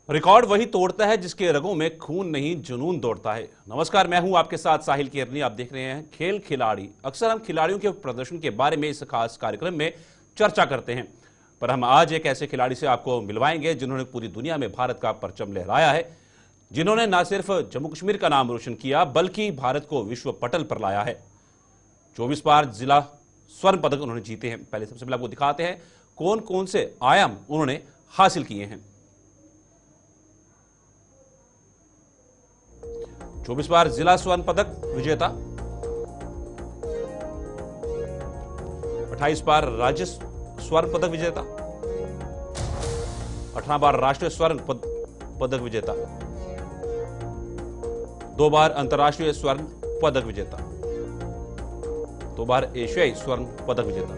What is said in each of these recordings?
Record वही तोड़ता है जिसके रगों में खून नहीं जुनून दौड़ता है। नमस्कार, मैं हूं आपके साथ साहिल केरनी। आप देख रहे हैं खेल खिलाड़ी। अक्सर हम खिलाड़ियों के प्रदर्शन के बारे में इस खास कार्यक्रम में चर्चा करते हैं, पर हम आज एक ऐसे खिलाड़ी से आपको मिलवाएंगे जिन्होंने पूरी दुनिया में भारत का परचम लहराया है, जिन्होंने न सिर्फ जम्मू कश्मीर का नाम रोशन किया बल्कि भारत को विश्व पटल पर लाया है। 24 बार जिला स्वर्ण पदक उन्होंने जीते हैं। सबसे पहले आपको दिखाते हैं कौन कौन से आयाम उन्होंने हासिल किए हैं। 24 बार जिला स्वर्ण पदक विजेता, 28 बार राज्य स्वर्ण पदक विजेता, 18 बार राष्ट्रीय स्वर्ण पदक विजेता, 2 बार अंतर्राष्ट्रीय स्वर्ण पदक विजेता, 2 बार एशियाई स्वर्ण पदक विजेता,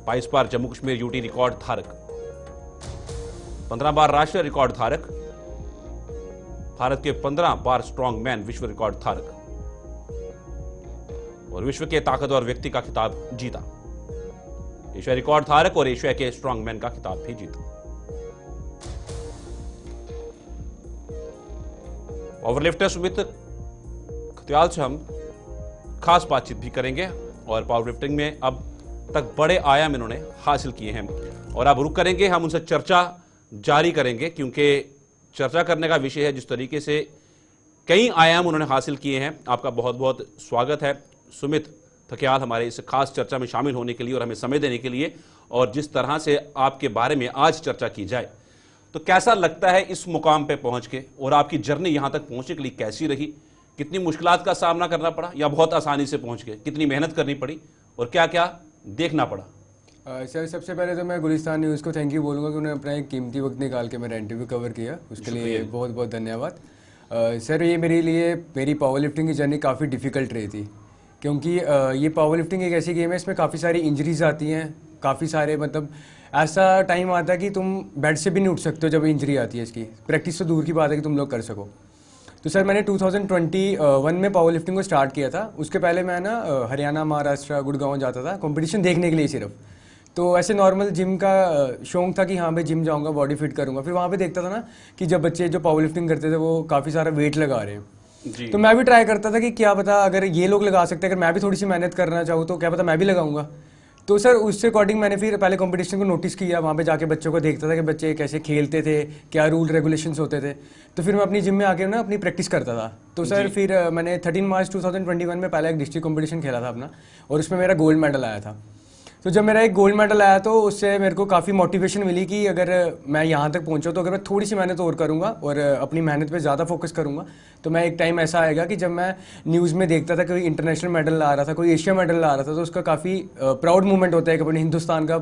22 बार जम्मू कश्मीर यूटी रिकॉर्ड धारक, 15 बार राष्ट्रीय रिकॉर्ड धारक, भारत के 15 बार स्ट्रॉन्ग मैन विश्व रिकॉर्ड धारक और विश्व के ताकतवर व्यक्ति का खिताब जीता। एशिया रिकॉर्ड धारक और एशिया के स्ट्रॉन्ग मैन का खिताब भी जीता। पावरलिफ्टर सुमित खत्याल से हम खास बातचीत भी करेंगे और पावरलिफ्टिंग में अब तक बड़े आयाम इन्होंने हासिल किए हैं और अब रुक करेंगे, हम उनसे चर्चा जारी करेंगे क्योंकि चर्चा करने का विषय है जिस तरीके से कई आयाम उन्होंने हासिल किए हैं। आपका बहुत बहुत स्वागत है सुमित थकियाल हमारे इस खास चर्चा में शामिल होने के लिए और हमें समय देने के लिए। और जिस तरह से आपके बारे में आज चर्चा की जाए तो कैसा लगता है इस मुकाम पे पहुंच के, और आपकी जर्नी यहां तक पहुंचने के लिए कैसी रही? कितनी मुश्किलात का सामना करना पड़ा या बहुत आसानी से पहुंच गए? कितनी मेहनत करनी पड़ी और क्या क्या देखना पड़ा? सर सबसे पहले तो मैं गुलिस्तान न्यूज़ को थैंक यू बोलूँगा कि उन्होंने अपना एक कीमती वक्त निकाल के मेरा इंटरव्यू कवर किया, उसके लिए बहुत बहुत धन्यवाद। सर ये मेरे लिए मेरी पावर लिफ्टिंग की जर्नी काफ़ी डिफ़िकल्ट रही थी क्योंकि ये पावर लिफ्टिंग एक ऐसी गेम है, इसमें काफ़ी सारी इंजरीज आती हैं, काफ़ी सारे मतलब ऐसा टाइम आता है कि तुम बेड से भी नहीं उठ सकते हो जब इंजरी आती है। इसकी प्रैक्टिस तो दूर की बात है कि तुम लोग कर सको। तो सर मैंने 2021 में पावर लिफ्टिंग को स्टार्ट किया था। उसके पहले मैं ना हरियाणा, महाराष्ट्र, गुड़गांव जाता था कंपटीशन देखने के लिए सिर्फ। तो ऐसे नॉर्मल जिम का शौक था कि हाँ भाई जिम जाऊंगा, बॉडी फिट करूंगा। फिर वहाँ पे देखता था ना कि जब बच्चे जो पावर लिफ्टिंग करते थे वो काफ़ी सारा वेट लगा रहे हैं, तो मैं भी ट्राई करता था कि क्या पता अगर ये लोग लगा सकते हैं, अगर मैं भी थोड़ी सी मेहनत करना चाहूँ तो क्या पता मैं भी लगाऊंगा। तो सर उससे अकॉर्डिंग मैंने फिर पहले कंपटीशन को नोटिस किया, वहाँ पे जाके बच्चों को देखता था कि बच्चे कैसे खेलते थे, क्या रूल रेगुलेशंस होते थे। तो फिर मैं अपनी जिम में आके ना अपनी प्रैक्टिस करता था। तो सर फिर मैंने 13 मार्च 2021 में पहला एक डिस्ट्रिक्ट कंपटीशन खेला था अपना, और उसमें मेरा गोल्ड मेडल आया था। तो जब मेरा एक गोल्ड मेडल आया तो उससे मेरे को काफ़ी मोटिवेशन मिली कि अगर मैं यहाँ तक पहुँचा तो अगर मैं थोड़ी सी मेहनत और करूँगा और अपनी मेहनत पे ज़्यादा फोकस करूँगा तो मैं एक टाइम ऐसा आएगा कि जब मैं न्यूज़ में देखता था कोई इंटरनेशनल मेडल ला रहा था, कोई एशिया मेडल ला रहा था, तो उसका काफ़ी प्राउड मोमेंट होता है कि अपने हिंदुस्तान का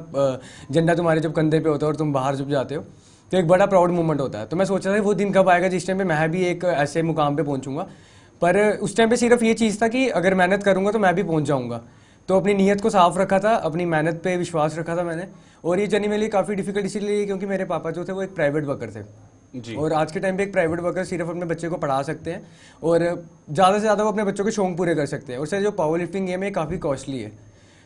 झंडा तुम्हारे जब कंधे पे होता है और तुम बाहर जब जाते हो तो एक बड़ा प्राउड मोमेंट होता है। तो मैं सोचा था वो दिन कब आएगा जिस टाइम पे मैं भी एक ऐसे मुकाम पे पहुंचूंगा। पर उस टाइम पे सिर्फ ये चीज़ था कि अगर मेहनत करूंगा तो मैं भी पहुंच जाऊंगा। तो अपनी नीयत को साफ रखा था, अपनी मेहनत पे विश्वास रखा था मैंने। और ये जर्नी मेरे लिए काफ़ी डिफिकल्ट इसलिए क्योंकि मेरे पापा जो थे वो एक प्राइवेट वर्कर थे जी। और आज के टाइम पे एक प्राइवेट वर्कर सिर्फ अपने बच्चे को पढ़ा सकते हैं और ज़्यादा से ज़्यादा वो अपने बच्चों के शौक पूरे कर सकते हैं। और सर जो पावर लिफ्टिंग गेम है काफ़ी कॉस्टली है,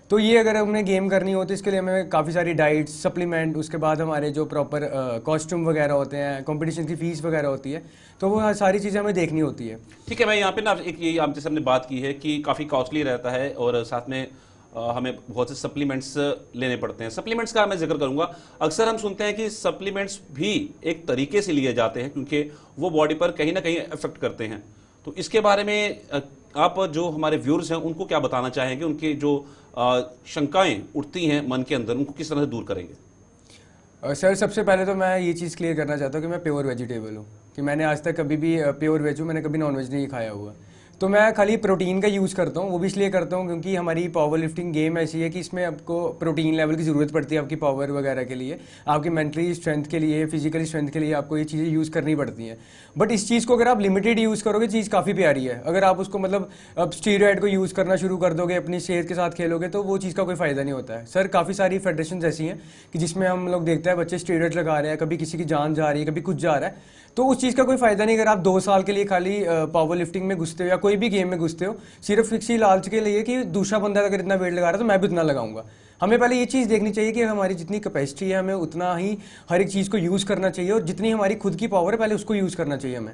तो ये अगर हमें गेम करनी हो तो इसके लिए हमें काफ़ी सारी डाइट्स, सप्लीमेंट, उसके बाद हमारे जो प्रॉपर कॉस्ट्यूम वगैरह होते हैं, कंपटीशन की फीस वगैरह होती है, तो वो सारी चीज़ें हमें देखनी होती है। ठीक है, मैं यहाँ पे ना एक ये आप जैसे हमने बात की है कि काफ़ी कॉस्टली रहता है और साथ में हमें बहुत से सप्लीमेंट्स लेने पड़ते हैं। सप्लीमेंट्स का मैं जिक्र करूंगा। अक्सर हम सुनते हैं कि सप्लीमेंट्स भी एक तरीके से लिए जाते हैं क्योंकि वो बॉडी पर कहीं ना कहीं इफेक्ट करते हैं। तो इसके बारे में आप जो हमारे व्यूअर्स हैं उनको क्या बताना चाहेंगे? उनकी जो शंकाएं उठती हैं मन के अंदर, उनको किस तरह से दूर करेंगे? सर सबसे पहले तो मैं ये चीज़ क्लियर करना चाहता हूँ कि मैं प्योर वेजिटेबल हूँ, कि मैंने आज तक कभी भी प्योर वेज हूँ, मैंने कभी नॉन वेज नहीं खाया हुआ। तो मैं खाली प्रोटीन का यूज़ करता हूँ, वो भी इसलिए करता हूँ क्योंकि हमारी पावर लिफ्टिंग गेम ऐसी है कि इसमें आपको प्रोटीन लेवल की ज़रूरत पड़ती है आपकी पावर वगैरह के लिए, आपकी मेंटली स्ट्रेंथ के लिए, फिजिकली स्ट्रेंथ के लिए आपको ये चीज़ें यूज़ करनी पड़ती हैं। बट इस चीज़ को अगर आप लिमिटेड यूज़ करोगे चीज़ काफ़ी प्यारी है। अगर आप उसको मतलब अब स्टीरॉयड को यूज़ करना शुरू कर दोगे, अपनी सेहत के साथ खेलोगे, तो वो चीज़ का कोई फ़ायदा नहीं होता है। सर काफ़ी सारी फेडरेशन ऐसी हैं कि जिसमें हम लोग देखते हैं बच्चे स्टीरॉयड लगा रहे हैं, कभी किसी की जान जा रही है, कभी कुछ जा रहा है, तो उस चीज़ का कोई फ़ायदा नहीं। अगर आप 2 साल के लिए खाली पावर लिफ्टिंग में घुसते हो या कोई भी गेम में घुसते हो सिर्फ इसी लालच के लिए कि दूसरा बंदा अगर इतना वेट लगा रहा है तो मैं भी उतना लगाऊंगा, हमें पहले ये चीज़ देखनी चाहिए कि हमारी जितनी कैपेसिटी है हमें उतना ही हर एक चीज़ को यूज़ करना चाहिए, और जितनी हमारी खुद की पावर है पहले उसको यूज़ करना चाहिए हमें।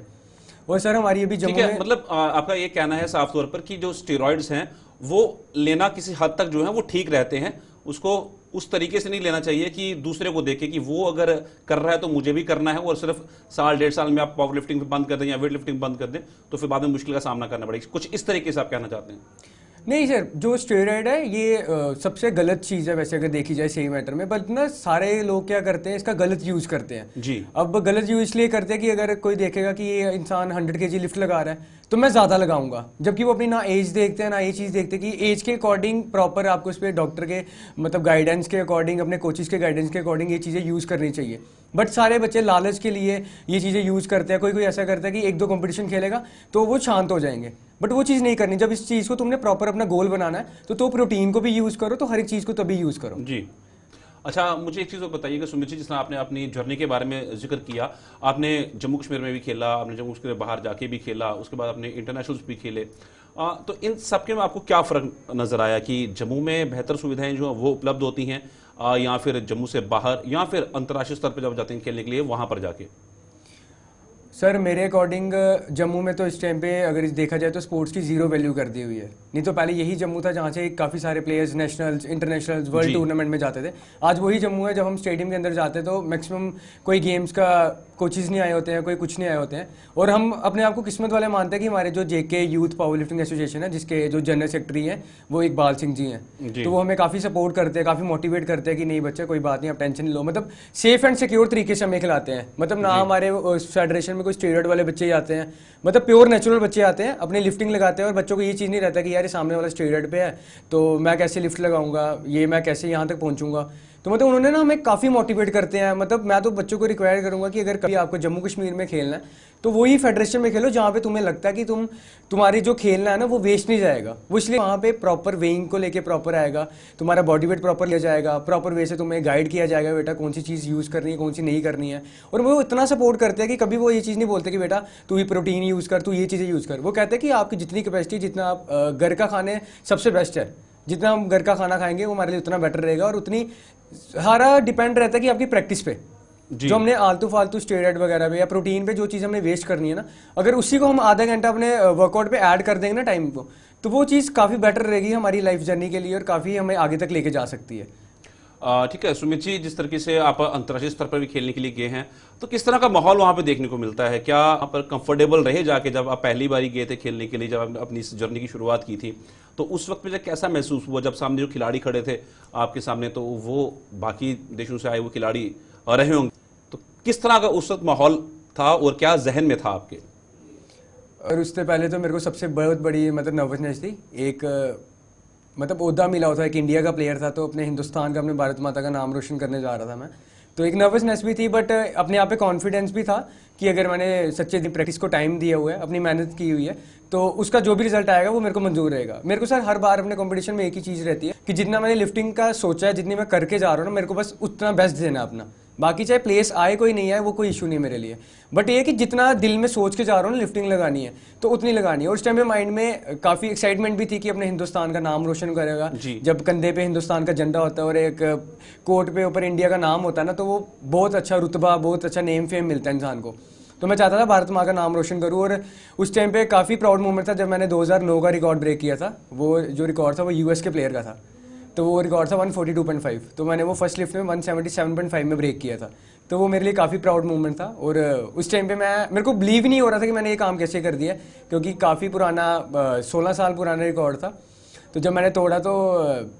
और सर हमारी अभी ठीक जम्मू है, में मतलब आपका ये कहना है साफ तौर पर कि जो स्टेरॉइड्स हैं वो लेना किसी हद तक जो है वो ठीक रहते हैं, उसको उस तरीके से नहीं लेना चाहिए कि दूसरे को देखे कि वो अगर कर रहा है तो मुझे भी करना है, और सिर्फ साल 1.5 साल में आप पावर लिफ्टिंग बंद कर दें या वेट लिफ्टिंग बंद कर दें तो फिर बाद में मुश्किल का सामना करना पड़ेगा। कुछ इस तरीके से आप कहना चाहते हैं? नहीं सर, जो स्टेरॉइड है ये सबसे गलत चीज़ है वैसे अगर देखी जाए सही मैटर में, बट ना सारे लोग क्या करते हैं इसका गलत यूज़ करते हैं जी। अब गलत यूज़ इसलिए करते हैं कि अगर कोई देखेगा कि ये इंसान 100 kg लिफ्ट लगा रहा है तो मैं ज़्यादा लगाऊंगा, जबकि वो अपनी ना एज देखते हैं ना ये चीज़ देखते हैं कि एज के अकॉर्डिंग प्रॉपर आपको इस पर डॉक्टर के मतलब गाइडेंस के अकॉर्डिंग, अपने कोचिज़ के गाइडेंस के अकॉर्डिंग ये चीज़ें यूज़ करनी चाहिए। बट सारे बच्चे लालच के लिए ये चीज़ें यूज़ करते हैं। कोई कोई ऐसा करता है कि 1-2 कंपटीशन खेलेगा तो वो शांत हो जाएंगे, बट वो चीज़ नहीं करनी। जब इस चीज़ को तुमने प्रॉपर अपना गोल बनाना है तो प्रोटीन को भी यूज़ करो, तो हर एक चीज़ को तभी यूज़ करो। जी। अच्छा, मुझे एक चीज़ और बताइएगा सुमित जी, जिस तरह आपने अपनी जर्नी के बारे में जिक्र किया, आपने जम्मू कश्मीर में भी खेला, आपने जम्मू कश्मीर बाहर जाके भी खेला, उसके बाद आपने इंटरनेशनल्स भी खेले, तो इन सब के में आपको क्या फ़र्क नज़र आया कि जम्मू में बेहतर सुविधाएं जो वो उपलब्ध होती हैं या फिर जम्मू से बाहर, या फिर अंतर्राष्ट्रीय स्तर पर जब जाते हैं खेलने के लिए वहाँ पर जाके? सर मेरे अकॉर्डिंग जम्मू में तो इस टाइम पे अगर देखा जाए तो स्पोर्ट्स की जीरो वैल्यू कर दी हुई है। नहीं तो पहले यही जम्मू था जहाँ से काफ़ी सारे players nationals, internationals, world tournament में जाते थे। आज वही जम्मू है, जब हम स्टेडियम के अंदर जाते तो मैक्सिमम कोई गेम्स का कोचेज़ नहीं आए होते हैं, कोई कुछ नहीं आए होते हैं। और हम अपने आप को किस्मत वाले मानते हैं कि हमारे जो जेके यूथ पावर लिफ्टिंग एसोसिएशन है, जिसके जो जनरल सेक्रेटरी हैं वो इकबाल सिंह जी हैं, तो वो हमें काफ़ी सपोर्ट करते हैं, काफ़ी मोटिवेट करते हैं कि नहीं बच्चा कोई बात नहीं, आप टेंशन नहीं लो। मतलब सेफ एंड सिक्योर तरीके से हमें खिलाते हैं। मतलब ना हमारे फेडरेशन में कोई स्टेरॉइड वाले बच्चे आते हैं, मतलब प्योर नेचुरल बच्चे आते हैं, अपनी लिफ्टिंग लगाते हैं। और बच्चों को ये चीज़ नहीं रहता कि यार ये सामने वाला स्टेरॉइड पे है तो मैं कैसे लिफ्ट लगाऊंगा, ये मैं कैसे यहाँ तक पहुँचूंगा। तो मतलब उन्होंने ना हमें काफ़ी मोटिवेट करते हैं। मतलब मैं तो बच्चों को रिक्वायर करूंगा कि अगर कभी आपको जम्मू कश्मीर में खेलना है तो वही फेडरेशन में खेलो जहाँ पे तुम्हें लगता है कि तुम्हारी जो खेलना है ना वो वेस्ट नहीं जाएगा। वो इसलिए वहाँ पे प्रॉपर वेइंग को लेके प्रॉपर आएगा, तुम्हारा बॉडी वेट प्रॉपर लिया जाएगा, प्रॉपर वे से तुम्हें गाइड किया जाएगा बेटा कौन सी चीज़ यूज़ करनी है, कौन सी नहीं करनी है। और वो इतना सपोर्ट करते हैं कि कभी वो ये चीज़ नहीं बोलते कि बेटा तू ही प्रोटीन यूज़ कर, तू ये चीज़ें यूज़ कर। वो कहते हैं कि आपकी जितनी कैपेसिटी, जितना आप घर का खाने सबसे बेस्ट है, जितना हम घर का खाना खाएंगे वो हमारे लिए उतना बेटर रहेगा। और उतनी सारा डिपेंड रहता है कि आपकी प्रैक्टिस पे, जो हमने आलतू फालतू स्टेरॉइड वगैरह पे या प्रोटीन पे जो चीज़ हमने वेस्ट करनी है ना, अगर उसी को हम आधा घंटा अपने वर्कआउट पे ऐड कर देंगे ना टाइम को, तो वो चीज़ काफ़ी बेटर रहेगी हमारी लाइफ जर्नी के लिए और काफ़ी हमें आगे तक लेके जा सकती है। ठीक है सुमित जी, जिस तरीके से आप अंतर्राष्ट्रीय स्तर पर भी खेलने के लिए गए हैं तो किस तरह का माहौल वहाँ पे देखने को मिलता है? क्या आप पर कंफर्टेबल रहे जाके जब आप पहली बारी गए थे खेलने के लिए, जब आपने अपनी इस जर्नी की शुरुआत की थी, तो उस वक्त में कैसा महसूस हुआ जब सामने जो खिलाड़ी खड़े थे आपके सामने, तो वो बाकी देशों से आए वो खिलाड़ी रहे होंगे, तो किस तरह का उस वक्त माहौल था और क्या जहन में था आपके? और उससे पहले तो मेरे को सबसे बहुत बड़ी मतलब नर्वसनेस थी। एक मतलब ओहदा मिला होता है कि इंडिया का प्लेयर था तो अपने हिंदुस्तान का, अपने भारत माता का नाम रोशन करने जा रहा था मैं, तो एक नर्वसनेस भी थी, बट अपने आप पे कॉन्फिडेंस भी था कि अगर मैंने सच्चे प्रैक्टिस को टाइम दिया हुआ है, अपनी मेहनत की हुई है, तो उसका जो भी रिजल्ट आएगा वो मेरे को मंजूर रहेगा। मेरे को सर हर बार अपने कंपटीशन में एक ही चीज़ रहती है कि जितना मैंने लिफ्टिंग का सोचा है, जितनी मैं करके जा रहा हूँ ना, मेरे को बस उतना बेस्ट देना अपना। बाकी चाहे प्लेस आए कोई नहीं आए वो कोई इशू नहीं मेरे लिए, बट ये कि जितना दिल में सोच के जा रहा हूँ ना लिफ्टिंग लगानी है तो उतनी लगानी है। और उस टाइम में माइंड में काफ़ी एक्साइटमेंट भी थी कि अपने हिंदुस्तान का नाम रोशन करेगा। जब कंधे पे हिंदुस्तान का झंडा होता है और एक कोट पे ऊपर इंडिया का नाम होता है ना, तो वो बहुत अच्छा रुतबा, बहुत अच्छा नेम फेम मिलता है इंसान को। तो मैं चाहता था भारत माँ का नाम रोशन करूँ। और उस टाइम पे काफ़ी प्राउड मोमेंट था जब मैंने 2009 का रिकॉर्ड ब्रेक किया था। वो जो रिकॉर्ड था वो यूएस के प्लेयर का था, तो वो रिकॉर्ड था 142.5, तो मैंने वो फर्स्ट लिफ्ट में 177.5 में ब्रेक किया था। तो वो मेरे लिए काफ़ी प्राउड मोमेंट था। और उस टाइम पे मेरे को बिलीव ही नहीं हो रहा था कि मैंने ये काम कैसे कर दिया, क्योंकि काफ़ी पुराना 16 साल पुराना रिकॉर्ड था। तो जब मैंने तोड़ा तो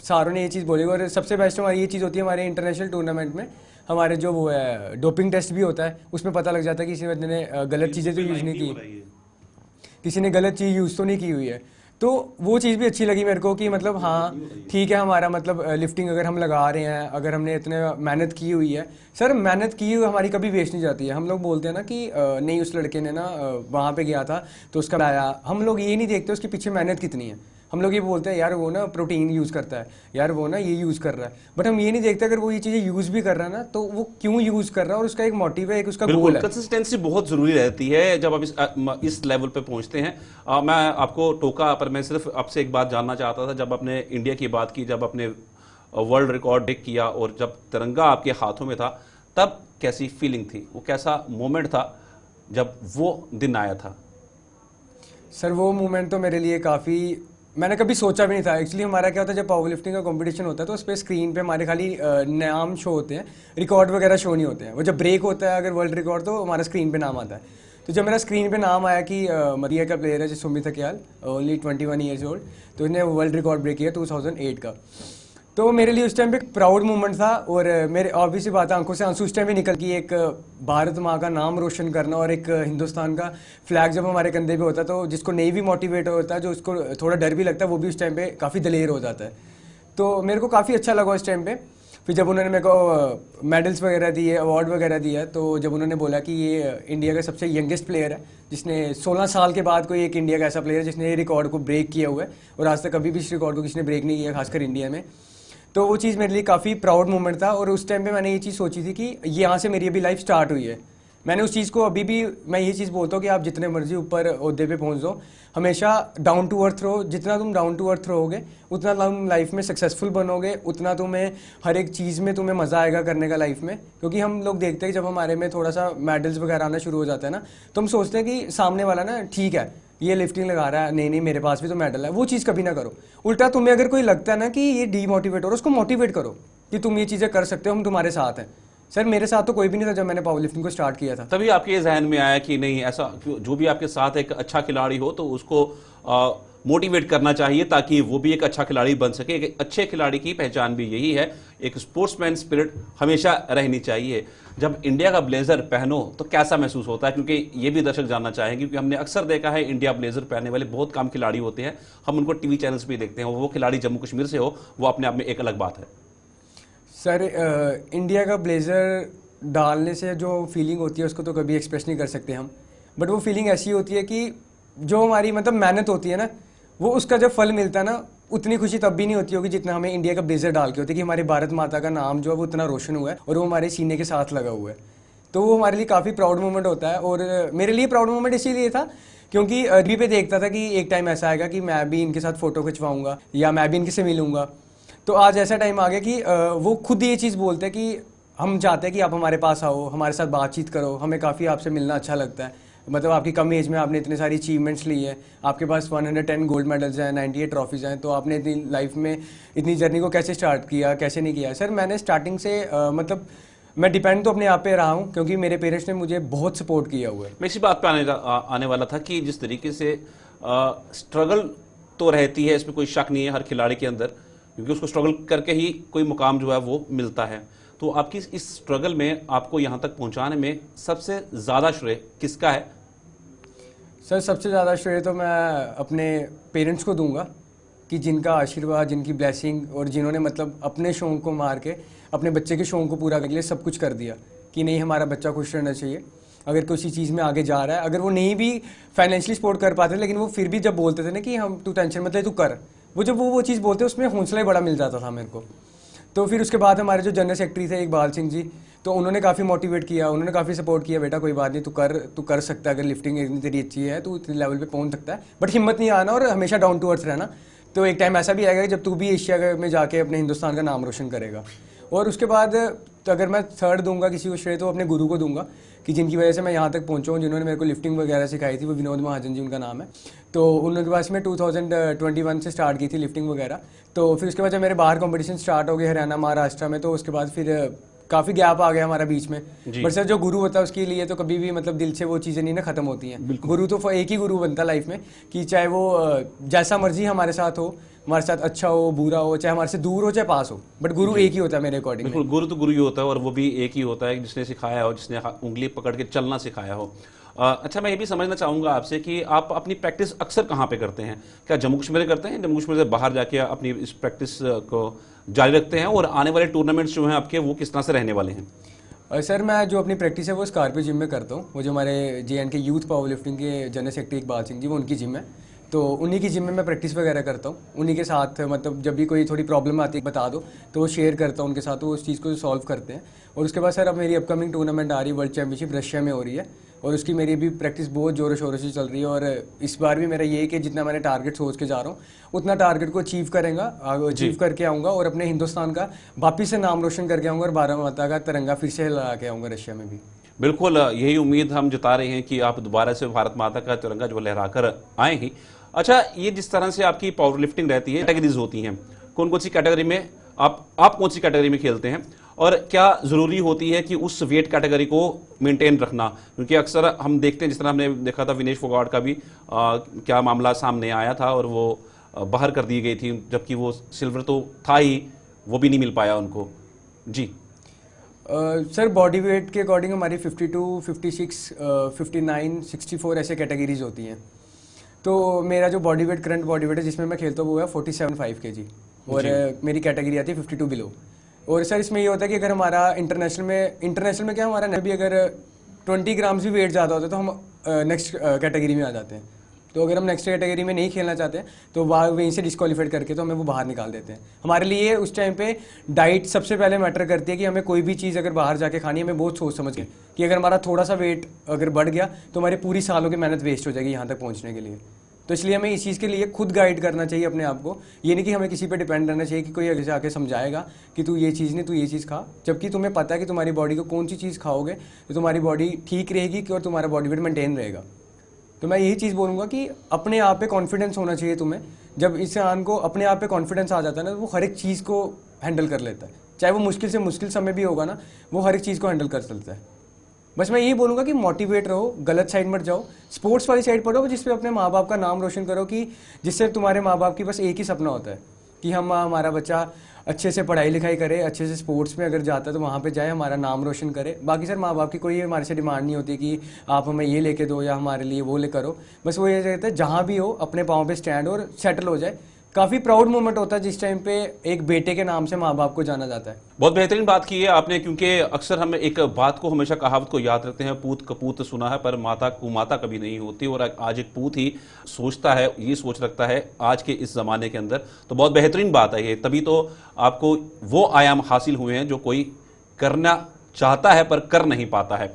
सारों ने ये चीज़ बोली। और सबसे बेस्ट हमारी ये चीज़ होती है हमारे इंटरनेशनल टूर्नामेंट में, हमारे जो वो है डोपिंग टेस्ट भी होता है, उसमें पता लग जाता है कि किसी बंदे ने गलत चीज़ें तो यूज़ नहीं की, किसी ने गलत चीज़ यूज़ तो नहीं की हुई है। तो वो चीज़ भी अच्छी लगी मेरे को कि मतलब हाँ ठीक है, हमारा मतलब लिफ्टिंग अगर हम लगा रहे हैं, अगर हमने इतने मेहनत की हुई है, सर मेहनत की हुई हमारी कभी वेस्ट नहीं जाती है। हम लोग बोलते हैं ना कि नहीं उस लड़के ने ना वहाँ पे गया था तो उसका आया, हम लोग ये नहीं देखते उसके पीछे मेहनत कितनी है। हम लोग ये बोलते हैं यार वो ना प्रोटीन यूज़ करता है, यार वो ना ये यूज़ कर रहा है, बट हम ये नहीं देखते अगर वो ये चीज़ें यूज़ भी कर रहा है ना तो वो क्यों यूज़ कर रहा है और उसका एक मोटिव है, एक उसका गोल है। कंसिस्टेंसी बहुत ज़रूरी रहती है जब आप इस लेवल पे पहुंचते हैं। मैं आपको टोका पर मैं सिर्फ आपसे एक बात जानना चाहता था, जब आपने इंडिया की बात की, जब अपने वर्ल्ड रिकॉर्ड ब्रेक किया और जब तिरंगा आपके हाथों में था, तब कैसी फीलिंग थी? वो कैसा मोमेंट था जब वो दिन आया था? सर वो मोमेंट तो मेरे लिए काफ़ी, मैंने कभी सोचा भी नहीं था। एक्चुअली हमारा क्या होता है, जब पावर लिफ्टिंग का कंपटीशन होता है तो उस पर स्क्रीन पे हमारे खाली नाम शो होते हैं, रिकॉर्ड वगैरह शो नहीं होते हैं। वो जब ब्रेक होता है अगर वर्ल्ड रिकॉर्ड, तो हमारा स्क्रीन पे नाम आता है। तो जब मेरा स्क्रीन पे नाम आया कि मरिया का प्लेयर है, जो सुमित थकियाल, ओनली 21 ईयर्स ओल्ड, तो उसने वर्ल्ड रिकॉर्ड ब्रेक किया 2008 का। तो मेरे लिए उस टाइम पे प्राउड मोमेंट था। और मेरे ऑब्वियसली बात है, आंखों से आंसू उस टाइम पे निकल कि एक भारत माँ का नाम रोशन करना और एक हिंदुस्तान का फ्लैग जब हमारे कंधे पे होता है, तो जिसको नहीं भी मोटिवेट होता है, जो उसको थोड़ा डर भी लगता है, वो भी उस टाइम पे काफ़ी दलेर हो जाता है। तो मेरे को काफ़ी अच्छा लगा उस टाइम पे। फिर जब उन्होंने मेरे को मेडल्स वगैरह दिए, अवार्ड वगैरह दिया, तो जब उन्होंने बोला कि ये इंडिया का सबसे यंगेस्ट प्लेयर है, जिसने 16 साल के बाद कोई एक इंडिया का ऐसा प्लेयर है जिसने ये रिकॉर्ड को ब्रेक किया हुआ है, और आज तक कभी भी इस रिकॉर्ड को किसी ने ब्रेक नहीं किया, खासकर इंडिया में। तो वो चीज़ मेरे लिए काफ़ी प्राउड मोमेंट था। और उस टाइम पे मैंने ये चीज़ सोची थी कि यहाँ से मेरी अभी लाइफ स्टार्ट हुई है। मैंने उस चीज़ को अभी भी, मैं ये चीज़ बोलता हूँ कि आप जितने मर्जी ऊपर ओहदे पे पहुँच जाओ, हमेशा डाउन टू अर्थ रहो। जितना तुम डाउन टू अर्थ रहोगे, उतना तुम लाइफ में सक्सेसफुल बनोगे, उतना तुम्हें हर एक चीज़ में तुम्हें मज़ा आएगा करने का लाइफ में। क्योंकि हम लोग देखते हैं जब हमारे में थोड़ा सा मेडल्स वगैरह आना शुरू हो जाता है ना, तो हम सोचते हैं कि सामने वाला ना ठीक है, ये लिफ्टिंग लगा रहा है, नहीं नहीं मेरे पास भी तो मेडल है। वो चीज़ कभी ना करो। उल्टा तुम्हें अगर कोई लगता है ना कि ये डीमोटिवेट हो रहा है, उसको मोटिवेट करो कि तुम ये चीज़ें कर सकते हो, हम तुम्हारे साथ हैं। सर मेरे साथ तो कोई भी नहीं था जब मैंने पावर लिफ्टिंग को स्टार्ट किया था। तभी आपके ये जहन में आया कि नहीं, ऐसा जो भी आपके साथ एक अच्छा खिलाड़ी हो तो उसको मोटिवेट करना चाहिए, ताकि वो भी एक अच्छा खिलाड़ी बन सके। एक अच्छे खिलाड़ी की पहचान भी यही है, एक स्पोर्ट्समैन स्पिरिट हमेशा रहनी चाहिए। जब इंडिया का ब्लेजर पहनो तो कैसा महसूस होता है? क्योंकि ये भी दर्शक जानना चाहेंगे, क्योंकि हमने अक्सर देखा है इंडिया ब्लेजर पहनने वाले बहुत कम खिलाड़ी होते हैं। हम उनको टीवी चैनल्स पे देखते हैं, वो खिलाड़ी जम्मू कश्मीर से हो, वो अपने आप में एक अलग बात है। सर इंडिया का ब्लेज़र डालने से जो फीलिंग होती है उसको तो कभी एक्सप्रेस नहीं कर सकते हम। बट वो फीलिंग ऐसी होती है कि जो हमारी मतलब मेहनत होती है ना, वो उसका जब फल मिलता है ना, उतनी खुशी तब भी नहीं होती होगी जितना हमें इंडिया का ब्लेज़र डाल के होती है कि हमारी भारत माता का नाम जो है वो उतना रोशन हुआ है और वो हमारे सीने के साथ लगा हुआ है। तो वो हमारे लिए काफ़ी प्राउड मोमेंट होता है। और मेरे लिए प्राउड मोमेंट इसीलिए था क्योंकि टीवी पे देखता था कि एक टाइम ऐसा आएगा कि मैं भी इनके साथ फ़ोटो खिंचवाऊंगा या मैं भी इनके से मिलूंगा। तो आज ऐसा टाइम आ गया कि वो खुद ये चीज़ बोलते हैं कि हम चाहते हैं कि आप हमारे पास आओ, हमारे साथ बातचीत करो, हमें काफ़ी आपसे मिलना अच्छा लगता है। मतलब आपकी कम एज में आपने इतने सारी अचीवमेंट्स ली है, आपके पास 110 गोल्ड मेडल्स हैं, 98 ट्रॉफीज़ हैं, तो आपने इतनी लाइफ में इतनी जर्नी को कैसे स्टार्ट किया, कैसे नहीं किया? सर मैंने स्टार्टिंग से मतलब मैं डिपेंड तो अपने आप पे रहा हूँ क्योंकि मेरे पेरेंट्स ने मुझे बहुत सपोर्ट किया हुआ है। मैं इसी बात पे आने वाला था कि जिस तरीके से स्ट्रगल तो रहती है, इसमें कोई शक नहीं है हर खिलाड़ी के अंदर, क्योंकि उसको स्ट्रगल करके ही कोई मुकाम जो है वो मिलता है। तो आपकी इस स्ट्रगल में आपको यहाँ तक पहुँचाने में सबसे ज़्यादा श्रेय किसका है? सर सबसे ज़्यादा श्रेय तो मैं अपने पेरेंट्स को दूंगा कि जिनका आशीर्वाद, जिनकी ब्लेसिंग, और जिन्होंने मतलब अपने शौक़ को मार के अपने बच्चे के शौक़ को पूरा करने के लिए सब कुछ कर दिया कि नहीं हमारा बच्चा खुश रहना चाहिए। अगर किसी चीज़ में आगे जा रहा है, अगर वो नहीं भी फाइनेंशियली सपोर्ट कर पाते, लेकिन वो फिर भी जब बोलते थे ना कि हम तू टेंशन मत ले, तू कर, वो जब वो चीज़ बोलते उसमें हौसला ही बड़ा मिल जाता था मेरे को। तो फिर उसके बाद हमारे जो जनरल सेक्रेटरी थे इकबाल सिंह जी, तो उन्होंने काफ़ी मोटिवेट किया, उन्होंने काफ़ी सपोर्ट किया, बेटा कोई बात नहीं, तू कर सकता है, अगर लिफ्टिंग इतनी तेरी अच्छी है तू इतने लेवल पे पहुंच सकता है, बट हिम्मत नहीं आना और हमेशा डाउन टू अर्थ रहना। तो एक टाइम ऐसा भी आएगा जब तू भी एशिया में जाके अपने हिंदुस्तान का नाम रोशन करेगा। और उसके बाद तो अगर मैं थर्ड दूंगा किसी को श्रेय तो अपने गुरु को दूंगा कि जिनकी वजह से मैं यहाँ तक पहुँचा हूँ, जिन्होंने मेरे को लिफ्टिंग वगैरह सिखाई थी, वो विनोद महाजन जी उनका नाम है। तो उनके पास में 2021 से स्टार्ट की थी लिफ्टिंग वगैरह। तो फिर उसके बाद जब मेरे बाहर कंपटीशन स्टार्ट हो गए हरियाणा, महाराष्ट्र में, तो उसके बाद फिर काफ़ी गैप आ गया हमारा बीच में। बट सर जो गुरु होता है उसके लिए तो कभी भी मतलब दिल से वो चीज़ें नहीं ना ख़त्म होती हैं। गुरु तो एक ही गुरु बनता है लाइफ में कि चाहे वो जैसा मर्जी हमारे साथ हो, हमारे साथ अच्छा हो बुरा हो, चाहे हमारे से दूर हो चाहे पास हो, बट गुरु एक ही होता है मेरे अकॉर्डिंग। बिल्कुल, गुरु तो गुरु ही होता है, और वो भी एक ही होता है जिसने सिखाया हो, जिसने उंगली पकड़ के चलना सिखाया हो। अच्छा, मैं ये भी समझना चाहूँगा आपसे कि आप अपनी प्रैक्टिस अक्सर कहाँ पे करते हैं? क्या जम्मू कश्मीर में करते हैं? जम्मू कश्मीर से बाहर जाके अपनी इस प्रैक्टिस को जारी रखते हैं? और आने वाले टूर्नामेंट्स जो हैं आपके, वो किस तरह से रहने वाले हैं? सर मैं जो अपनी प्रैक्टिस है वो स्कॉर्पियो जिम में करता हूँ। वो जो हमारे JNK यूथ पावर लिफ्टिंग के जनरल सेक्रेटरी इकबाल सिंह जी, वो उनकी जिम है, तो उन्हीं की जिम में मैं प्रैक्टिस वगैरह करता हूँ। उन्हीं के साथ मतलब जब भी कोई थोड़ी प्रॉब्लम आती है बता दो तो वो शेयर करता हूँ उनके साथ, तो उस चीज़ को सॉल्व करते हैं। और उसके बाद सर अब मेरी अपकमिंग टूर्नामेंट आ रही है, वर्ल्ड चैम्पियनशिप रशिया में हो रही है, और उसकी मेरी भी प्रैक्टिस बहुत ज़ोरों शोरों से चल रही है। और इस बार भी मेरा ये है कि जितना मैंने टारगेट सोच के जा रहा हूँ उतना टारगेट को अचीव अचीव करके आऊँगा और अपने हिंदुस्तान का वापिस से नाम रोशन करके आऊँगा और भारत माता का तिरंगा फिर से लगा के आऊँगा रशिया में भी। बिल्कुल, यही उम्मीद हम जता रहे हैं कि आप दोबारा से भारत माता का तिरंगा जो लहराकर आए ही। अच्छा, ये जिस तरह से आपकी पावर लिफ्टिंग रहती है, कैटेगरीज होती हैं, कौन कौन सी कैटेगरी में आप कौन सी कैटेगरी में खेलते हैं और क्या ज़रूरी होती है कि उस वेट कैटेगरी को मेंटेन रखना? क्योंकि अक्सर हम देखते हैं, जिस तरह हमने देखा था विनेश फोगाट का भी क्या मामला सामने आया था और वो बाहर कर दी गई थी, जबकि वो सिल्वर तो था ही, वो भी नहीं मिल पाया उनको। जी सर, बॉडी वेट के अकॉर्डिंग हमारी 52, 56, 59, 64 ऐसे कैटेगरीज होती हैं। तो मेरा जो body weight, current body weight है जिसमें मैं खेलता हूँ वो है 47.5 kg और मेरी कैटेगरी आती है 52 बिलो। और सर इसमें ये होता है कि अगर हमारा इंटरनेशनल में क्या हमारा भी अगर 20 ग्राम्स भी वेट ज़्यादा होता है तो हम नेक्स्ट कैटेगरी में आ जाते हैं। तो अगर हम नेक्स्ट कैटेगरी में नहीं खेलना चाहते हैं तो वहीं से डिस्क्वालीफाइड करके तो हमें वो बाहर निकाल देते हैं। हमारे लिए उस टाइम पे डाइट सबसे पहले मैटर करती है कि हमें कोई भी चीज़ अगर बाहर जाके खानी है, हमें बहुत सोच समझ के कि अगर हमारा थोड़ा सा वेट अगर बढ़ गया तो हमारी पूरी सालों की मेहनत वेस्ट हो जाएगी यहाँ तक पहुँचने के लिए। तो इसलिए हमें इस चीज़ के लिए खुद गाइड करना चाहिए अपने आप को। ये नहीं कि हमें किसी पे डिपेंड रहना चाहिए कि कोई आगे आके समझाएगा कि तू ये चीज़ नहीं, तू ये चीज़ खा, जबकि तुम्हें पता है कि तुम्हारी बॉडी को कौन सी चीज़ खाओगे तो तुम्हारी बॉडी ठीक रहेगी और तुम्हारा बॉडी वेट मेंटेन रहेगा। तो मैं यही चीज़ बोलूँगा कि अपने आप पे कॉन्फिडेंस होना चाहिए तुम्हें। जब इंसान को अपने आप पे कॉन्फिडेंस आ जाता है ना तो वो हर एक चीज़ को हैंडल कर लेता है, चाहे वो मुश्किल से मुश्किल समय भी होगा ना, वो हर एक चीज़ को हैंडल कर सकता है। बस मैं यही बोलूँगा कि मोटिवेट रहो, गलत साइड मत जाओ, स्पोर्ट्स वाली साइड पर रहो जिसपे अपने माँ बाप का नाम रोशन करो, कि जिससे तुम्हारे माँ बाप की बस एक ही सपना होता है कि हमारा बच्चा अच्छे से पढ़ाई लिखाई करे, अच्छे से स्पोर्ट्स में अगर जाता है तो वहाँ पे जाए, हमारा नाम रोशन करे। बाकी सर माँ बाप की कोई हमारे से डिमांड नहीं होती कि आप हमें ये लेके दो या हमारे लिए वो ले करो। बस वो ये कहते हैं जहाँ भी हो अपने पाँव पे स्टैंड और सेटल हो जाए। काफ़ी प्राउड मोमेंट होता है जिस टाइम पे एक बेटे के नाम से माँ बाप को जाना जाता है। बहुत बेहतरीन बात की है आपने, क्योंकि अक्सर हम एक बात को हमेशा कहावत को याद रखते हैं, पूत कपूत सुना है पर माता कुमाता कभी नहीं होती। और आज एक पूत ही सोचता है, ये सोच रखता है आज के इस जमाने के अंदर। तो बहुत बेहतरीन बात है ये, तभी तो आपको वो आयाम हासिल हुए हैं जो कोई करना चाहता है पर कर नहीं पाता है।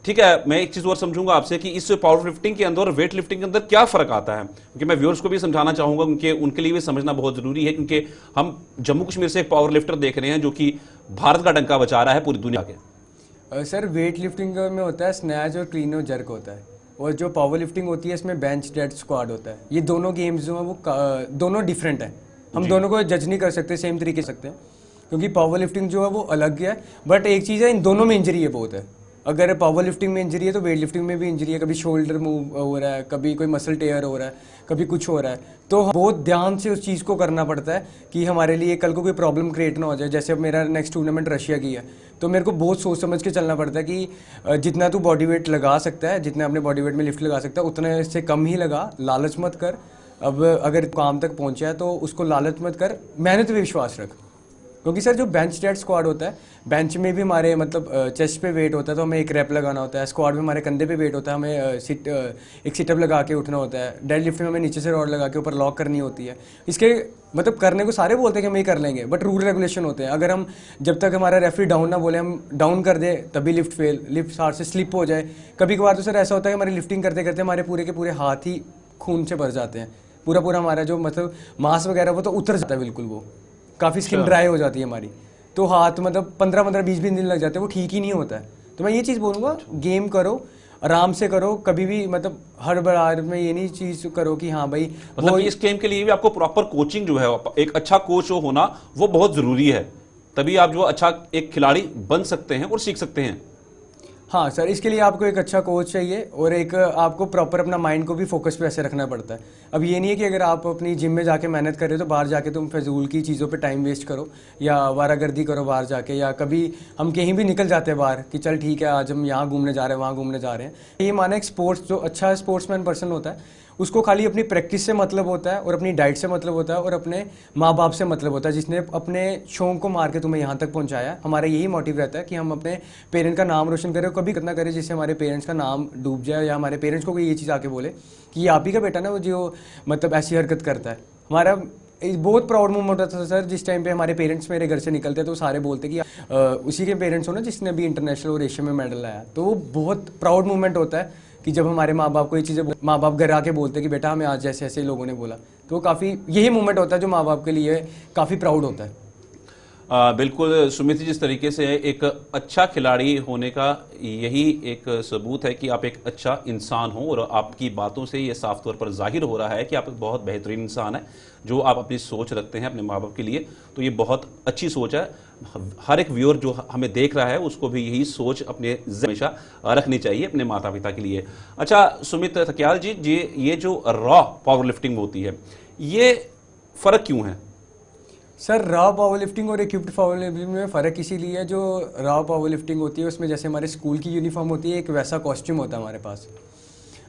ठीक है, मैं एक चीज़ और समझूंगा आपसे कि इस पावर लिफ्टिंग के अंदर और वेट लिफ्टिंग के अंदर क्या फ़र्क आता है, क्योंकि मैं व्यूअर्स को भी समझाना चाहूँगा, क्योंकि उनके लिए भी समझना बहुत ज़रूरी है। क्योंकि हम जम्मू कश्मीर से एक पावर लिफ्टर देख रहे हैं जो कि भारत का डंका बचा रहा है पूरी दुनिया के। सर वेट लिफ्टिंग में होता है स्नैच और क्लीन और जर्क होता है, और जो पावर लिफ्टिंग होती है इसमें बेंच, डेड, स्क्वाड होता है। ये दोनों गेम्स जो हैं वो दोनों डिफरेंट है। हम दोनों को जज नहीं कर सकते सेम तरीके से सकते हैं, क्योंकि पावर लिफ्टिंग जो है वो अलग है। बट एक चीज़ है, इन दोनों में इंजरी है बहुत है। अगर पावर लिफ्टिंग में इंजरी है तो वेट लिफ्टिंग में भी इंजरी है। कभी शोल्डर मूव हो रहा है, कभी कोई मसल टेयर हो रहा है, कभी कुछ हो रहा है। तो बहुत ध्यान से उस चीज़ को करना पड़ता है कि हमारे लिए कल को कोई प्रॉब्लम क्रिएट ना हो जाए। जैसे अब मेरा नेक्स्ट टूर्नामेंट रशिया की है, तो मेरे को बहुत सोच समझ के चलना पड़ता है कि जितना तू बॉडी वेट लगा सकता है, जितना अपने बॉडी वेट में लिफ्ट लगा सकता है उतना से कम ही लगा, लालच मत कर। अब अगर काम तक पहुँचा है तो उसको लालच मत कर, मेहनत पे विश्वास रख। क्योंकि सर जो बेंच डेड स्क्वाड होता है, बेंच में भी हमारे मतलब चेस्ट पे वेट होता है तो हमें एक रैप लगाना होता है। स्क्वाड में हमारे कंधे पे वेट होता है, हमें एक सिटअप लगा के उठना होता है। डेड लिफ्ट में हमें नीचे से रॉड लगा के ऊपर लॉक करनी होती है। इसके मतलब करने को सारे बोलते हैं कि हम ये कर लेंगे, बट रूल रेगुलेशन होते हैं। अगर हम जब तक हमारा रेफरी डाउन ना बोले हम डाउन कर दे तभी लिफ्ट फेल, लिफ्ट हाथ से स्लिप हो जाए। कभी कभार तो सर ऐसा होता है कि हमारी लिफ्टिंग करते करते हमारे पूरे के पूरे हाथ ही खून से भर जाते हैं। पूरा हमारा जो मतलब मांस वगैरह वो तो उतर जाता है बिल्कुल, वो काफ़ी स्किन ड्राई हो जाती है हमारी। तो हाथ मतलब 15-20 दिन लग जाते हैं, वो ठीक ही नहीं होता है। तो मैं ये चीज़ बोलूँगा, गेम करो, आराम से करो, कभी भी मतलब हर बार में ये नहीं चीज़ करो कि हाँ भाई मतलब इस गेम के लिए भी आपको प्रॉपर कोचिंग जो है, एक अच्छा कोच होना वो बहुत ज़रूरी है, तभी आप जो अच्छा एक खिलाड़ी बन सकते हैं और सीख सकते हैं। हाँ सर, इसके लिए आपको एक अच्छा कोच चाहिए और एक आपको प्रॉपर अपना माइंड को भी फोकस पे ऐसे रखना पड़ता है। अब ये नहीं है कि अगर आप अपनी जिम में जाके मेहनत कर रहे हो तो बाहर जाके तुम फजूल की चीज़ों पे टाइम वेस्ट करो या वारागर्दी करो बाहर जाके, या कभी हम कहीं भी निकल जाते हैं बाहर कि चल ठीक है आज हम यहाँ घूमने जा रहे हैं, वहाँ घूमने जा रहे हैं। ये माना एक स्पोर्ट्स, जो अच्छा स्पोर्ट्समैन पर्सन होता है उसको खाली अपनी प्रैक्टिस से मतलब होता है और अपनी डाइट से मतलब होता है और अपने माँ बाप से मतलब होता है, जिसने अपने शौक को मार के तुम्हें यहाँ तक पहुँचाया। हमारा यही मोटिव रहता है कि हम अपने पेरेंट्स का नाम रोशन करें, कभी कितना करें जिससे हमारे पेरेंट्स का नाम डूब जाए, या हमारे पेरेंट्स को कोई ये चीज़ आके बोले कि ये आप ही का बेटा ना वो जो मतलब ऐसी हरकत करता है। हमारा बहुत प्राउड मोमेंट होता था सर, जिस टाइम पे हमारे पेरेंट्स मेरे घर से निकलते तो सारे बोलते कि उसी के पेरेंट्स हो ना जिसने अभी इंटरनेशनल और एशिया में मेडल लाया। तो वो बहुत प्राउड मोमेंट होता है कि जब हमारे माँ बाप को ये चीज़ें, माँ बाप घर आके बोलते कि बेटा हमें आज ऐसे ऐसे लोगों ने बोला, तो काफ़ी यही मोमेंट होता है जो माँ बाप के लिए काफ़ी प्राउड होता है। बिल्कुल सुमित जी, जिस तरीके से एक अच्छा खिलाड़ी होने का यही एक सबूत है कि आप एक अच्छा इंसान हो, और आपकी बातों से ये साफ तौर पर जाहिर हो रहा है कि आप एक बहुत बेहतरीन इंसान है, जो आप अपनी सोच रखते हैं अपने माँ बाप के लिए, तो ये बहुत अच्छी सोच है। हर एक व्यूअर जो हमें देख रहा है उसको भी यही सोच अपने हमेशा रखनी चाहिए अपने माता पिता के लिए। अच्छा सुमित थकियाल जी, ये जो रॉ पावर लिफ्टिंग होती है, ये फ़र्क क्यों है? सर रॉ पावर लिफ्टिंग और इक्विप्ड पावर लिफ्टिंग में फ़र्क इसीलिए है, जो रॉ पावर लिफ्टिंग होती है उसमें जैसे हमारे स्कूल की यूनिफॉर्म होती है, एक वैसा कॉस्ट्यूम होता है हमारे पास,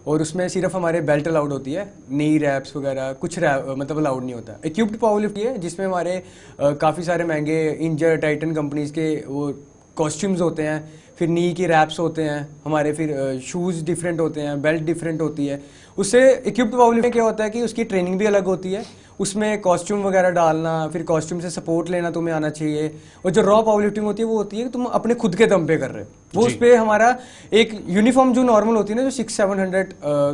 और उसमें सिर्फ हमारे बेल्ट अलाउड होती है, नी रैप्स वगैरह कुछ मतलब अलाउड नहीं होता। इक्विप्ड पावर लिफ्टिंग है जिसमें हमारे काफ़ी सारे महंगे इंजर टाइटन कंपनीज़ के वो कॉस्ट्यूम्स होते हैं, फिर नी की रैप्स होते हैं हमारे, फिर शूज़ डिफरेंट होते हैं, बेल्ट डिफरेंट होती है। उससे इक्विप्ड पावर लिफ्टिंग क्या होता है कि उसकी ट्रेनिंग भी अलग होती है, उसमें कॉस्ट्यूम वगैरह डालना, फिर कॉस्ट्यूम से सपोर्ट लेना तुम्हें आना चाहिए। और जो रॉ पावर लिफ्टिंग होती है वो होती है कि तुम अपने खुद के दम पे कर रहे हो, वो उस पर हमारा एक यूनिफॉर्म जो नॉर्मल होती है ना, जो 600-700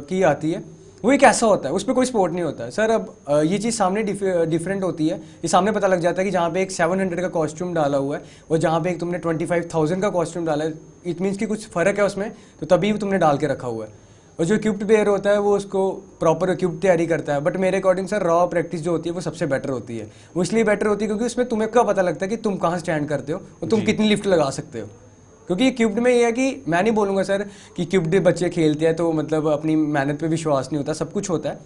की आती है, वो एक ऐसा होता है, उस पर कोई सपोर्ट नहीं होता है सर। अब ये चीज़ सामने डिफरेंट होती है, ये सामने पता लग जाता है कि जहाँ पे एक 700 का कॉस्ट्यूम डाला हुआ है और जहाँ पे एक तुमने 25,000 का कॉस्ट्यूम डाला है, इट मीन्स कि कुछ फ़र्क है उसमें, तो तभी तुमने डाल के रखा हुआ है। और जो इक्विप्ड प्लेयर होता है वो उसको प्रॉपर इक्विप्ड तैयारी करता है। बट मेरे अकॉर्डिंग सर रॉ प्रैक्टिस जो होती है वो सबसे बेटर होती है। वो इसलिए बेटर होती है क्योंकि उसमें तुम्हें क्या पता लगता है कि तुम कहाँ स्टैंड करते हो और तुम कितनी लिफ्ट लगा सकते हो। क्योंकि इक्विप्ड में ये है कि मैं नहीं बोलूँगा सर कि इक्विप्ड बच्चे खेलते हैं तो मतलब अपनी मेहनत पे विश्वास नहीं होता, सब कुछ होता है,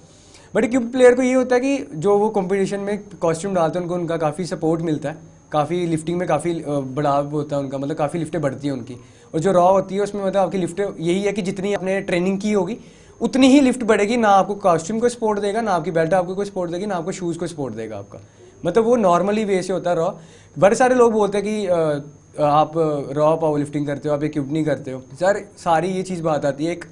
बट इक्विप्ड प्लेयर को ये होता है कि जो वो कंपटीशन में कॉस्ट्यूम डालते हैं उनको उनका काफ़ी सपोर्ट मिलता है, काफ़ी लिफ्टिंग में काफ़ी बढ़ाव होता है उनका, मतलब काफ़ी लिफ्टें बढ़ती हैं उनकी। और जो रॉ होती है उसमें मतलब आपकी लिफ्टें यही है कि जितनी आपने ट्रेनिंग की होगी उतनी ही लिफ्ट बढ़ेगी, ना आपको कॉस्ट्यूम को सपोर्ट देगा, ना आपकी बेल्ट आपको कोई सपोर्ट देगी, ना आपको शूज़ को सपोर्ट देगा आपका, मतलब वो नॉर्मली वे से होता है रॉ। बड़े सारे लोग बोलते हैं कि आप रॉ पावर लिफ्टिंग करते हो, आप इक्विप्ड नहीं करते हो। सर सारी ये चीज़ बात आती है, एक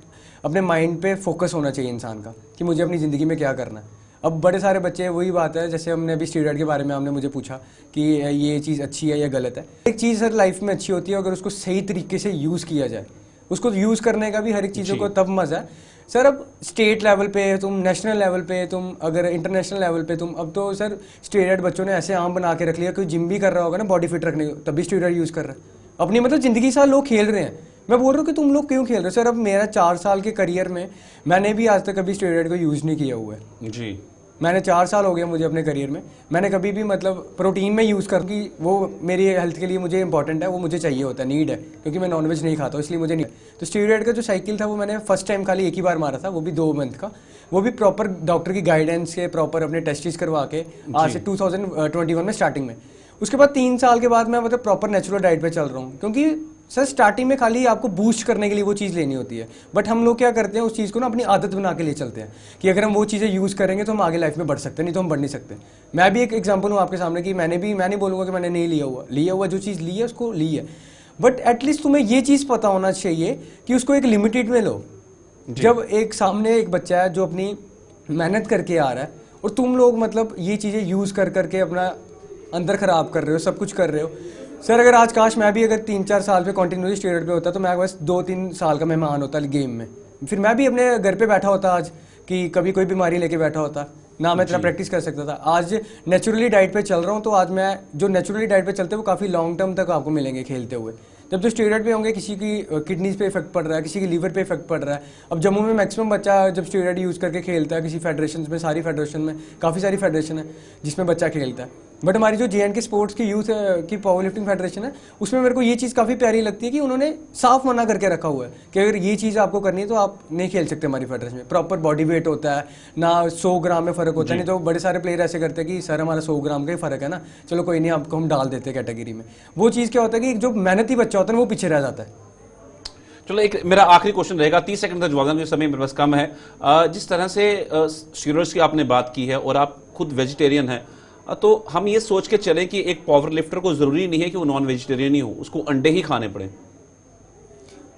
अपने माइंड पे फोकस होना चाहिए इंसान का कि मुझे अपनी ज़िंदगी में क्या करना है। अब बड़े सारे बच्चे वही बात है, जैसे हमने अभी स्टीरॉयड के बारे में आपने मुझे पूछा कि ये चीज़ अच्छी है या गलत है। एक चीज़ सर लाइफ में अच्छी होती है अगर उसको सही तरीके से यूज़ किया जाए, उसको यूज़ करने का भी हर एक चीज़ों को तब मज़ा है सर। अब स्टेट लेवल पे तुम, नेशनल लेवल पे तुम, अगर इंटरनेशनल लेवल पे तुम, अब तो सर स्टेरॉयड बच्चों ने ऐसे आम बना के रख लिया, कोई जिम भी कर रहा होगा ना बॉडी फिट रखने को, तभी स्टेरॉयड यूज़ कर रहा है अपनी, मतलब ज़िंदगी साल लोग खेल रहे हैं। मैं बोल रहा हूँ कि तुम लोग क्यों खेल रहे हो सर। अब मेरा 4 साल के करियर में मैंने भी आज तक कभी स्टेरॉयड को यूज़ नहीं किया हुआ है जी। मैंने 4 साल हो गए मुझे अपने करियर में, मैंने कभी भी मतलब प्रोटीन में यूज़ कर कि वो मेरी हेल्थ के लिए मुझे इंपॉर्टेंट है, वो मुझे चाहिए होता है, नीड है, क्योंकि मैं नॉनवेज नहीं खाता हूँ इसलिए मुझे नहीं। तो स्टीरॉयड का जो साइकिल था वो मैंने फर्स्ट टाइम खाली एक ही बार मारा था, वो भी 2 मंथ का, वो भी प्रॉपर डॉक्टर की गाइडेंस के, प्रॉपर अपने टेस्टिस करवा के, आज से 2021 में स्टार्टिंग में। उसके बाद 3 साल के बाद मैं मतलब प्रॉपर नेचुरल डाइट पे चल रहा हूँ, क्योंकि सर स्टार्टिंग में खाली आपको बूस्ट करने के लिए वो चीज़ लेनी होती है, बट हम लोग क्या करते हैं उस चीज़ को ना अपनी आदत बना के लिए चलते हैं कि अगर हम वो चीज़ें यूज़ करेंगे तो हम आगे लाइफ में बढ़ सकते हैं, नहीं तो हम बढ़ नहीं सकते। मैं भी एक एग्जांपल हूँ आपके सामने कि मैं नहीं बोलूँगा कि मैंने नहीं लिया हुआ जो चीज़ ली है उसको ली है, बट एटलीस्ट तुम्हें ये चीज़ पता होना चाहिए कि उसको एक लिमिटेड में लो। जब एक सामने एक बच्चा है जो अपनी मेहनत करके आ रहा है और तुम लोग मतलब ये चीज़ें यूज़ कर करके अपना अंदर ख़राब कर रहे हो, सब कुछ कर रहे हो। सर अगर आज काश मैं भी अगर 3-4 साल पे कंटिन्यूसली स्टेरॉयड पे होता तो मैं बस 2-3 साल का मेहमान होता गेम में, फिर मैं भी अपने घर पे बैठा होता आज कि कभी कोई बीमारी लेके बैठा होता ना, मैं इतना प्रैक्टिस कर सकता था। आज नेचुरली डाइट पे चल रहा हूँ तो आज मैं जो नेचुरली डाइट पे चलते हैं वो काफ़ी लॉन्ग टर्म तक आपको मिलेंगे खेलते हुए। जब जो स्टेरॉयड पे होंगे किसी की किडनीज पे इफेक्ट पड़ रहा है, किसी की लीवर पे इफेक्ट पड़ रहा है। अब जम्मू में मैक्सिमम बच्चा जब स्टेरॉयड यूज़ करके खेलता है किसी फेडरेशन में, सारी फेडरेशन में काफ़ी सारी फेडरेशन है जिसमें बच्चा खेलता है, बट हमारी जो JNK स्पोर्ट्स की यूथ की पावर लिफ्टिंग फेडरेशन है उसमें मेरे को ये चीज़ काफ़ी प्यारी लगती है कि उन्होंने साफ मना करके रखा हुआ है कि अगर ये चीज़ आपको करनी है तो आप नहीं खेल सकते हमारी फेडरेशन में। प्रॉपर बॉडी वेट होता है ना, 100 ग्राम में फ़र्क होता है, नहीं तो बड़े सारे प्लेयर ऐसे करते हैं कि सर हमारा 100 ग्राम का ही फ़र्क है ना, चलो कोई नहीं आपको हम डाल देते हैं कैटेगरी में। वो चीज़ क्या होता है कि जो मेहनती बच्चा होता है वो पीछे रह जाता है। चलो एक मेरा आखिरी क्वेश्चन रहेगा, 30 सेकंड तक जवाब देने, समय मेरे पास कम है। जिस तरह से स्टीरॉयड्स की आपने बात की है और आप खुद वेजिटेरियन हैं, तो हम ये सोच के चलें कि एक पावर लिफ्टर को जरूरी नहीं है कि वो नॉन वेजिटेरियन ही हो, उसको अंडे ही खाने पड़े।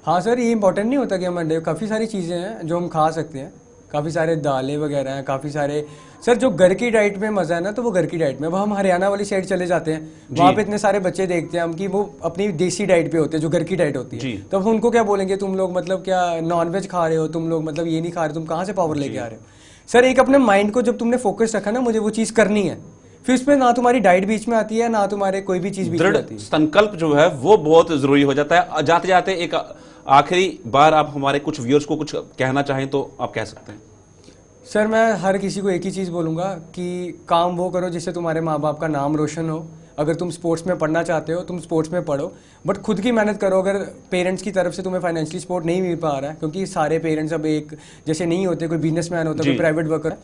हाँ सर ये इंपॉर्टेंट नहीं होता कि हम अंडे, काफ़ी सारी चीज़ें हैं जो हम खा सकते हैं, काफ़ी सारे दालें वगैरह हैं, काफ़ी सारे सर जो घर की डाइट में मजा है ना, तो वो घर की डाइट में। अब हम हरियाणा वाली साइड चले जाते हैं, वहाँ पे इतने सारे बच्चे देखते हैं हम कि वो अपनी देसी डाइट पे होते हैं, जो घर की डाइट होती है। तो हम उनको क्या बोलेंगे, तुम लोग मतलब क्या नॉनवेज खा रहे हो, तुम लोग मतलब ये नहीं खा रहे, तुम कहाँ से पावर लेके आ रहे हो। सर एक अपने माइंड को जब तुमने फोकस रखा ना, मुझे वो चीज़ करनी है, फिर उसमें ना तुम्हारी डाइट बीच में आती है, ना तुम्हारे कोई भी चीज़ बीच में आती है। संकल्प जो है वो बहुत जरूरी हो जाता है। जाते जाते एक आखिरी बार आप हमारे कुछ व्यूअर्स को कुछ कहना चाहें तो आप कह सकते हैं। सर मैं हर किसी को एक ही चीज़ बोलूँगा कि काम वो करो जिससे तुम्हारे माँ बाप का नाम रोशन हो। अगर तुम स्पोर्ट्स में पढ़ना चाहते हो, तुम स्पोर्ट्स में पढ़ो, बट खुद की मेहनत करो। अगर पेरेंट्स की तरफ से तुम्हें फाइनेंशियली सपोर्ट नहीं मिल पा रहा है, क्योंकि सारे पेरेंट्स अब एक जैसे नहीं होते, कोई बिजनेसमैन होता है, कोई प्राइवेट वर्कर,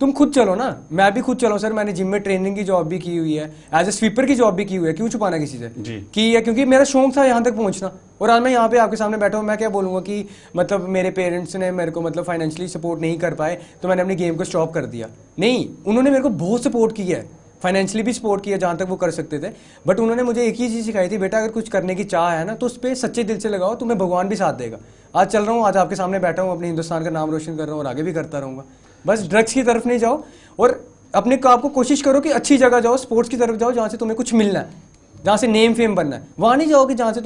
तुम खुद चलो ना। मैं भी खुद चलो सर, मैंने जिम में ट्रेनिंग की जॉब भी की हुई है, एज ए स्वीपर की जॉब भी की हुई है। क्यों छुपाना किसी से की है, क्योंकि मेरा शौक था यहाँ तक पहुँचना। और आज मैं यहाँ पे आपके सामने बैठा हूँ, मैं क्या बोलूँगा कि मतलब मेरे पेरेंट्स ने मेरे को मतलब फाइनेंशियली सपोर्ट नहीं कर पाए तो मैंने अपनी गेम को स्टॉप कर दिया। नहीं, उन्होंने मेरे को बहुत सपोर्ट किया है, फाइनेंशियली भी सपोर्ट किया जहाँ तक वो कर सकते थे। बट उन्होंने मुझे एक ही चीज़ सिखाई थी, बेटा अगर कुछ करने की चाह है ना तो उस पर सच्चे दिल से लगाओ, तुम्हें भगवान भी साथ देगा। आज चल रहा हूँ, आज आपके सामने बैठा हूँ, अपने हिंदुस्तान का नाम रोशन कर रहा हूँ और आगे भी करता रहूँगा। बस ड्रग्स की तरफ नहीं जाओ और अपने को आपको कोशिश करो कि अच्छी जगह जाओ, स्पोर्ट्स की तरफ जाओ जहाँ से तुम्हें कुछ मिलना है, जहाँ से नेम फेम बनना है। वहाँ नहीं जाओ कि जहाँ से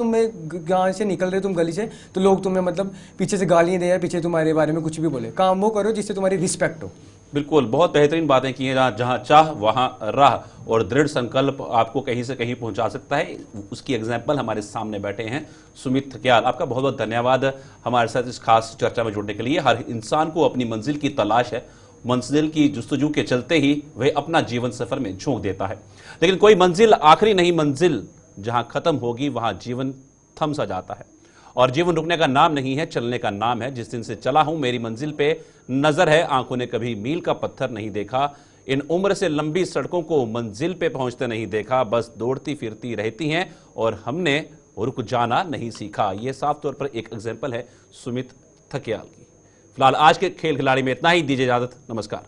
जहाँ से निकल रहे तुम गली से तो लोग तुम्हें मतलब पीछे से गालियाँ दे या पीछे तुम्हारे बारे में कुछ भी बोले। काम वो करो जिससे तुम्हारी रिस्पेक्ट हो। बिल्कुल, बहुत बेहतरीन बातें की हैं। जहाँ चाह वहाँ राह और दृढ़ संकल्प आपको कहीं से कहीं पहुंचा सकता है। उसकी एग्जाम्पल हमारे सामने बैठे हैं सुमित थकियाल। आपका बहुत बहुत धन्यवाद हमारे साथ इस खास चर्चा में जुड़ने के लिए। हर इंसान को अपनी मंजिल की तलाश है, मंजिल की जुस्तजू के चलते ही वह अपना जीवन सफर में झोंक देता है। लेकिन कोई मंजिल आखिरी नहीं, मंजिल जहां खत्म होगी वहां जीवन थम सा जाता है। और जीवन रुकने का नाम नहीं है, चलने का नाम है। जिस दिन से चला हूं मेरी मंजिल पे नजर है, आंखों ने कभी मील का पत्थर नहीं देखा। इन उम्र से लंबी सड़कों को मंजिल पे पहुंचते नहीं देखा, बस दौड़ती फिरती रहती हैं और हमने रुक जाना नहीं सीखा। यह साफ तौर पर एक एग्जाम्पल है सुमित थकियाल की। फिलहाल आज के खेल खिलाड़ी में इतना ही, दीजिए इजाजत, नमस्कार।